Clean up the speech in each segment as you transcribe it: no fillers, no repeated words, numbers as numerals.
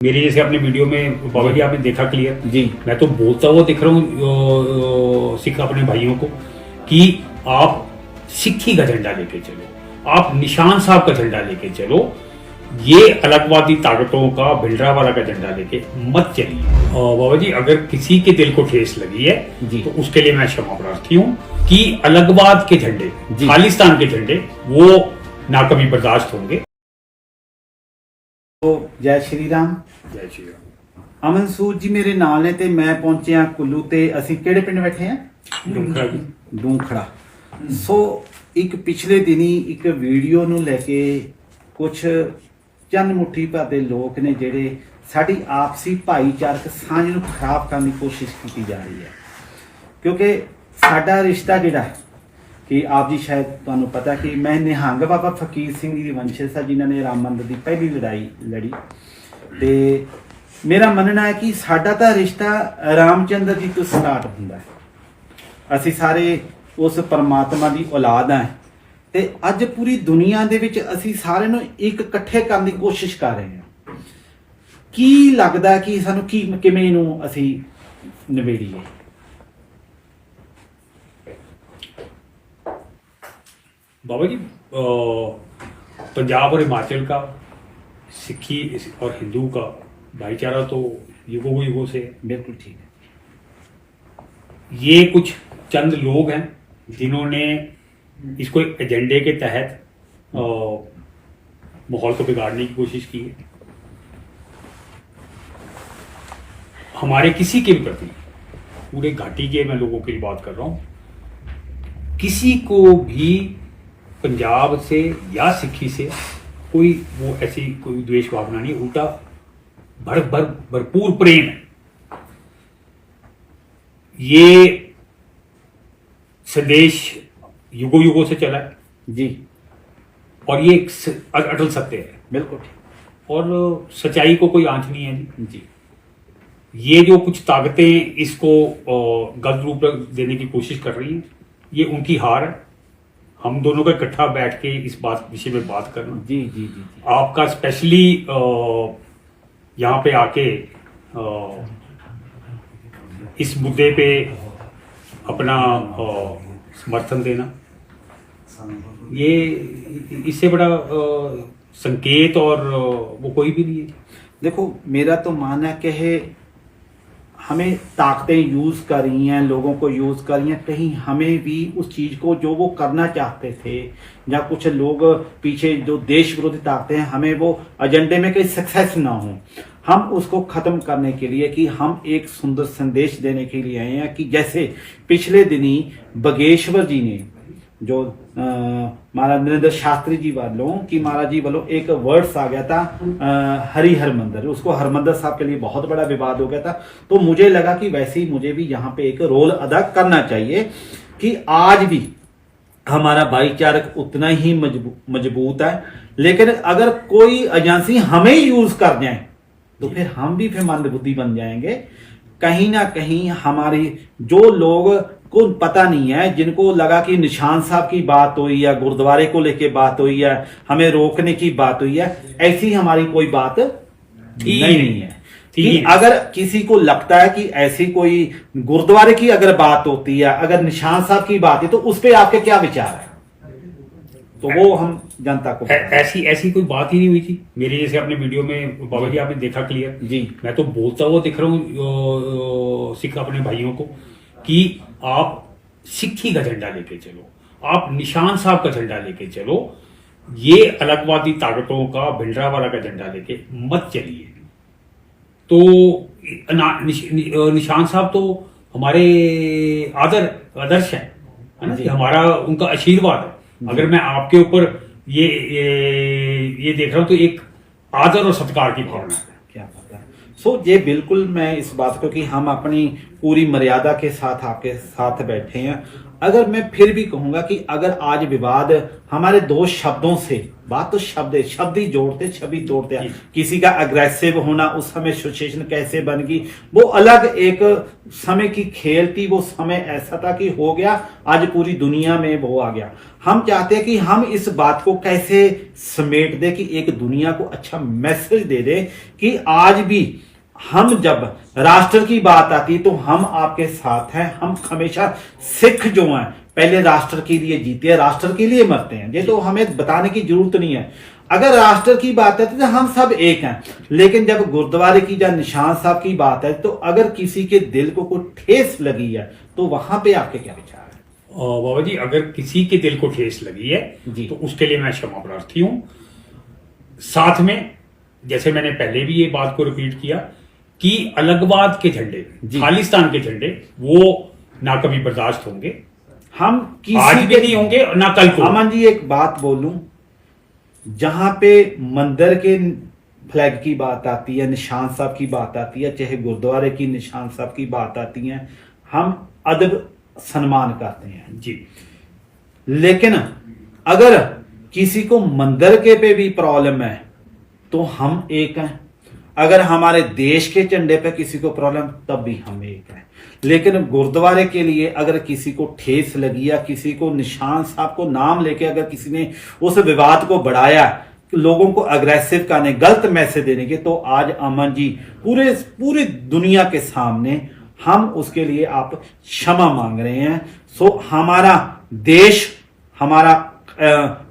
मेरे जैसे अपने वीडियो में बाबा जी आपने देखा क्लियर जी। मैं तो बोलता हुआ दिख रहा हूँ सिख अपने भाइयों को कि आप सिक्खी का झंडा लेके चलो, आप निशान साहब का झंडा लेके चलो, ये अलगवादी ताकतों का भिंडरावाला का झंडा लेके मत चलिए। बाबा जी अगर किसी के दिल को ठेस लगी है जी। तो उसके लिए मैं क्षमा प्रार्थी हूँ कि अलगवाद के झंडे, खालिस्तान के झंडे वो ना कभी बर्दाश्त होंगे। तो जय श्री राम। जय श्री राम। ਅਮਨ ਸੂਦ ਜੀ ਮੇਰੇ ਨਾਲ ਨੇ ਤੇ ਮੈਂ ਪਹੁੰਚਿਆ ਕੁੱਲੂ ਤੇ ਅਸੀਂ ਕਿਹੜੇ ਪਿੰਡ ਬੈਠੇ ਆ ਡੂੰਖੜਾ ਜੀ। ਡੂੰਖੜਾ। ਸੋ ਇੱਕ ਪਿਛਲੇ ਦਿਨੀ ਇੱਕ ਵੀਡੀਓ ਨੂੰ ਲੈ ਕੇ ਕੁਝ ਚੰਦ ਮੁੱਠੀ ਭਰ ਦੇ ਲੋਕ ਨੇ ਜਿਹੜੇ ਸਾਡੀ ਆਪਸੀ ਭਾਈਚਾਰਕ ਸਾਂਝ ਨੂੰ ਖਰਾਬ ਕਰਨ ਦੀ ਕੋਸ਼ਿਸ਼ ਕੀਤੀ ਜਾ ਰਹੀ ਹੈ ਕਿਉਂਕਿ ਸਾਡਾ ਰਿਸ਼ਤਾ ਜਿਹੜਾ ਹੈ ਕਿ ਆਪ ਜੀ ਸ਼ਾਇਦ ਤੁਹਾਨੂੰ ਪਤਾ ਕਿ ਮੈਂ ਨਿਹੰਗ ਬਾਬਾ ਫਕੀਰ ਸਿੰਘ ਜੀ ਦੀ ਵੰਸ਼ਜ ਸਾਂ ਜਿਨ੍ਹਾਂ ਨੇ ਰਾਮ ਮੰਦਰ ਦੀ ਪਹਿਲੀ ਲੜਾਈ ਲੜੀ ਤੇ ਮੇਰਾ ਮੰਨਣਾ ਹੈ ਕਿ ਸਾਡਾ ਤਾਂ ਰਿਸ਼ਤਾ ਰਾਮਚੰਦਰ ਜੀ ਤੋਂ ਸਟਾਰਟ ਹੁੰਦਾ ਹੈ। ਅਸੀਂ ਸਾਰੇ ਉਸ ਪਰਮਾਤਮਾ ਦੀ ਔਲਾਦ ਹਾਂ ਤੇ ਅੱਜ ਪੂਰੀ ਦੁਨੀਆ ਦੇ ਵਿੱਚ ਅਸੀਂ ਸਾਰੇ ਨੂੰ ਇੱਕ ਇਕੱਠੇ ਕਰਨ ਦੀ ਕੋਸ਼ਿਸ਼ ਕਰ ਰਹੇ ਹਾਂ। ਕੀ ਲੱਗਦਾ ਕਿ ਸਾਨੂੰ ਕਿਵੇਂ ਇਹਨੂੰ ਅਸੀਂ ਨਿਬੇੜੀਏ? बाबा जी पंजाब और हिमाचल का सिक्खी और हिंदू का भाईचारा तो युगों से बिल्कुल ठीक है। ये कुछ चंद लोग हैं जिन्होंने इसको एक एजेंडे के तहत माहौल को बिगाड़ने की कोशिश की है। हमारे किसी के भी प्रति, पूरे घाटी के मैं लोगों के लिए बात कर रहा हूं, किसी को भी पंजाब से या सिक्खी से कोई वो ऐसी कोई द्वेष भावना नहीं, उल्टा भरपूर प्रेम है। ये संदेश युगों से चला है जी और ये एक अटल सत्य है। बिल्कुल ठीक। और सच्चाई को कोई आंच नहीं है जी। ये जो कुछ ताकतें इसको गलत रूप देने की कोशिश कर रही हैं, ये उनकी हार है। हम दोनों का इकट्ठा बैठ के इस बात विषय में बात करना, जी जी जी, जी। आपका स्पेशली यहाँ पे आके इस मुद्दे पे अपना समर्थन देना, ये इससे बड़ा संकेत और वो कोई भी नहीं है। देखो मेरा तो मानना है कि हमें ताकतें यूज़ कर रही हैं, लोगों को यूज़ कर रही हैं, कहीं हमें भी उस चीज़ को जो वो करना चाहते थे या कुछ लोग पीछे जो देश विरोधी ताकतें हैं हमें वो एजेंडे में कहीं सक्सेस ना हो, हम उसको ख़त्म करने के लिए कि हम एक सुंदर संदेश देने के लिए आए हैं कि जैसे पिछले दिनी बगेश्वर जी ने जो महाराज नरेंद्र शास्त्री जी वालों कि महाराज जी वालों एक वर्ड्स आ गया था हरिहर मंदिर, उसको हरमंदिर साहब के लिए बहुत बड़ा विवाद हो गया था। तो मुझे लगा कि वैसे ही मुझे भी यहाँ पे एक रोल अदा करना चाहिए कि आज भी हमारा भाईचारक उतना ही मजबूत है, लेकिन अगर कोई एजेंसी हमें यूज कर जाए तो फिर हम भी फिर मंदबुद्धि बन जाएंगे। कहीं ना कहीं हमारी जो लोग को पता नहीं है, जिनको लगा कि निशान साहब की बात हुई या गुरुद्वारे को लेके बात हुई है, हमें रोकने की बात हुई है, ऐसी हमारी कोई बात नहीं है। कि अगर किसी को लगता है कि ऐसी कोई गुरुद्वारे की अगर बात होती है, अगर निशान साहब की बात है, तो उस पर आपके क्या विचार है? तो वो हम जनता को ऐसी कोई बात ही नहीं हुई थी। मेरे जैसे अपने वीडियो में बाबा जी आपने देखा क्लियर जी। मैं तो बोलता हुआ दिख रहा हूँ सिख अपने भाइयों को कि आप सिक्खी का झंडा लेके चलो, आप निशान साहब का झंडा लेके चलो, ये अलगवादी ताकतों का भिंडरावाला का झंडा लेके मत चलिए। तो निशान साहब तो हमारे आदर्श है ना, हमारा उनका आशीर्वाद है। अगर मैं आपके ऊपर ये देख रहा हूं तो एक आदर और सत्कार की भावना है। क्या बात है। सो ये बिल्कुल मैं इस बात को कि हम अपनी पूरी मर्यादा के साथ आपके साथ बैठे हैं। अगर मैं फिर भी कहूंगा कि अगर आज विवाद हमारे दो शब्दों से, बात तो शब्द है, शब्द ही जोड़ते छवि तोड़ते हैं, किसी का अग्रेसिव होना, उस समय सिचुएशन कैसे बन गई, वो अलग एक समय की खेल थी। वो समय ऐसा था कि हो गया, आज पूरी दुनिया में वो आ गया। हम चाहते हैं कि हम इस बात को कैसे समेट दे कि एक दुनिया को अच्छा मैसेज दे दे कि आज भी हम जब राष्ट्र की बात आती है तो हम आपके साथ हैं। हम हमेशा सिख जो हैं पहले राष्ट्र के लिए जीते हैं, राष्ट्र के लिए मरते हैं, ये तो हमें बताने की जरूरत नहीं है। अगर राष्ट्र की बात है तो हम सब एक हैं, लेकिन जब गुरुद्वारे की या निशान साहब की बात है तो अगर किसी के दिल को कोई ठेस लगी है तो वहां पे आपके क्या विचार है? बाबा जी, अगर किसी के दिल को ठेस लगी है तो उसके लिए मैं क्षमा प्रार्थी हूं। साथ में जैसे मैंने पहले भी ये बात को रिपीट किया कि अलगवाद के झंडे, खालिस्तान के झंडे, वो ना कभी बर्दाश्त होंगे, हम आज भी नहीं होंगे और ना कल को। अमन जी एक बात बोलूं, जहां पे मंदिर के फ्लैग की बात आती है, निशान साहब की बात आती है, चाहे गुरुद्वारे की निशान साहब की बात आती है, हम अदब सम्मान करते हैं जी। लेकिन अगर किसी को मंदिर के पे भी प्रॉब्लम है तो हम एक हैं। अगर हमारे देश के झंडे पे किसी को प्रॉब्लम, तब भी हम एक हैं। लेकिन गुरुद्वारे के लिए अगर किसी को ठेस लगी या किसी को निशान साहब को नाम लेके अगर किसी ने उस विवाद को बढ़ाया, लोगों को अग्रेसिव करने, गलत मैसेज देने के, तो आज अमन जी पूरी दुनिया के सामने हम उसके लिए आप क्षमा मांग रहे हैं। सो हमारा देश, हमारा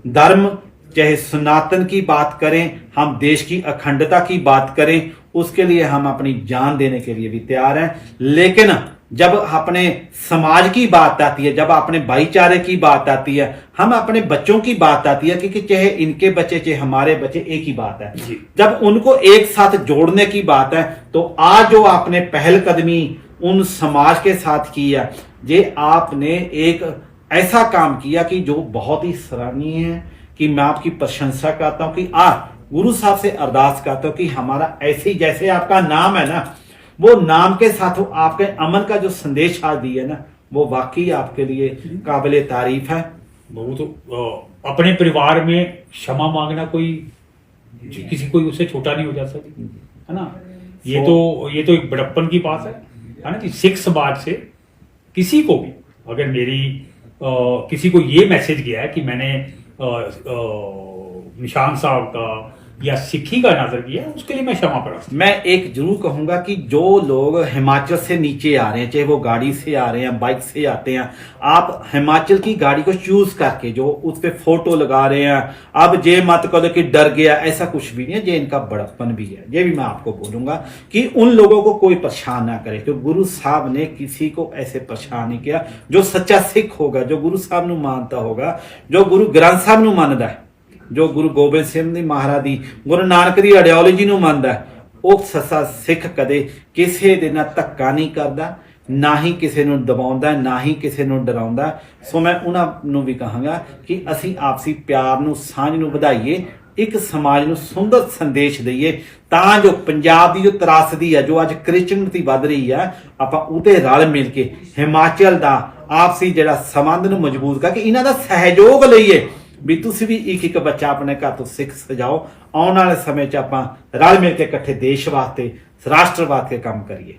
धर्म, चाहे सनातन की बात करें, हम देश की अखंडता की बात करें, उसके लिए हम अपनी जान देने के लिए भी तैयार हैं। लेकिन जब अपने समाज की बात आती है, जब अपने भाईचारे की बात आती है, हम अपने बच्चों की बात आती है, क्योंकि चाहे इनके बच्चे चाहे हमारे बच्चे एक ही बात है, जब उनको एक साथ जोड़ने की बात है, तो आज जो आपने पहलकदमी उन समाज के साथ की है, ये आपने एक ऐसा काम किया कि जो बहुत ही सराहनीय है, कि मैं आपकी प्रशंसा करता हूं कि गुरु साहब से अरदास करता हूं कि हमारा ऐसे ही, जैसे आपका नाम है ना, वो नाम के साथ आपके अमन का जो संदेश आज दिया ना, वो वाकई आपके लिए काबिले तारीफ है। वो तो अपने परिवार में क्षमा मांगना कोई किसी कोई उससे छोटा नहीं हो जा सकती, है ना। ये तो एक बड़प्पन की बात है ना कि सिख समाज से किसी को भी अगर मेरी किसी को ये मैसेज गया है कि मैंने निशान साहब का या सिक्खी का नजर किया, उसके लिए मैं क्षमा प्रार्थी। मैं एक जरूर कहूंगा कि जो लोग हिमाचल से नीचे आ रहे हैं, चाहे वो गाड़ी से आ रहे हैं, बाइक से आते हैं, आप हिमाचल की गाड़ी को चूज करके जो उस पे फोटो लगा रहे हैं, अब ये मत करो कि डर गया, ऐसा कुछ भी नहीं है, ये इनका बड़प्पन भी है। ये भी मैं आपको बोलूंगा कि उन लोगों को कोई परेशान ना करे, क्योंकि गुरु साहब ने किसी को ऐसे परेशान नहीं किया। जो सच्चा सिख होगा, जो गुरु साहब नू मानता होगा, जो गुरु ग्रंथ साहब नू मानदा है, जो गुरु गोबिंद सिंह जी महाराज दी, गुरु नानक दी आइडियोलॉजी ਨੂੰ ਮੰਨਦਾ, ਉਹ ਸੱਚਾ ਸਿੱਖ ਕਦੇ ਕਿਸੇ ਦੇ ਨਾਲ ਧੱਕਾ ਨਹੀਂ ਕਰਦਾ, ਨਾ ਹੀ ਕਿਸੇ ਨੂੰ ਦਬਾਉਂਦਾ, ਨਾ ਹੀ ਕਿਸੇ ਨੂੰ ਡਰਾਉਂਦਾ। ਸੋ ਮੈਂ ਉਹਨਾਂ ਨੂੰ ਵੀ ਕਹਾਂਗਾ ਕਿ ਅਸੀਂ ਆਪਸੀ ਪਿਆਰ ਨੂੰ, ਸਾਂਝ ਨੂੰ ਵਧਾਈਏ, ਇੱਕ ਸਮਾਜ ਨੂੰ ਸੁੰਦਰ ਸੰਦੇਸ਼ ਦਈਏ, ਤਾਂ ਜੋ ਪੰਜਾਬ ਦੀ ਜੋ ਤਰਾਸਦੀ ਹੈ, ਜੋ ਅੱਜ ਕ੍ਰਿਸਚਨਤੀ ਵੱਧ ਰਹੀ ਹੈ, ਆਪਾਂ ਉਹਤੇ ਰਲ ਮਿਲ ਕੇ ਹਿਮਾਚਲ ਦਾ ਆਪਸੀ ਜਿਹੜਾ ਸੰਬੰਧ ਨੂੰ ਮਜ਼ਬੂਤ ਕਰਕੇ ਇਹਨਾਂ ਦਾ ਸਹਿਯੋਗ ਲਈਏ ਵੀ ਤੁਸੀਂ ਵੀ ਇੱਕ ਇੱਕ ਬੱਚਾ ਆਪਣੇ ਘਰ ਤੋਂ ਸਿੱਖ ਸਜਾਓ। ਆਉਣ ਵਾਲੇ ਸਮੇਂ 'ਚ ਆਪਾਂ ਰਲ ਮਿਲ ਕੇ ਇਕੱਠੇ ਦੇਸ਼ ਵਾਸਤੇ, ਰਾਸ਼ਟਰ ਵਾਸਤੇ ਕੰਮ ਕਰੀਏ।